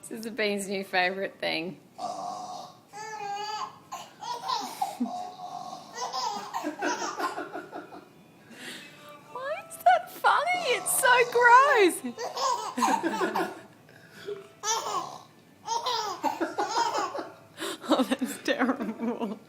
This is the bean's new favourite thing. Why is that funny? It's so gross. Oh, that's terrible.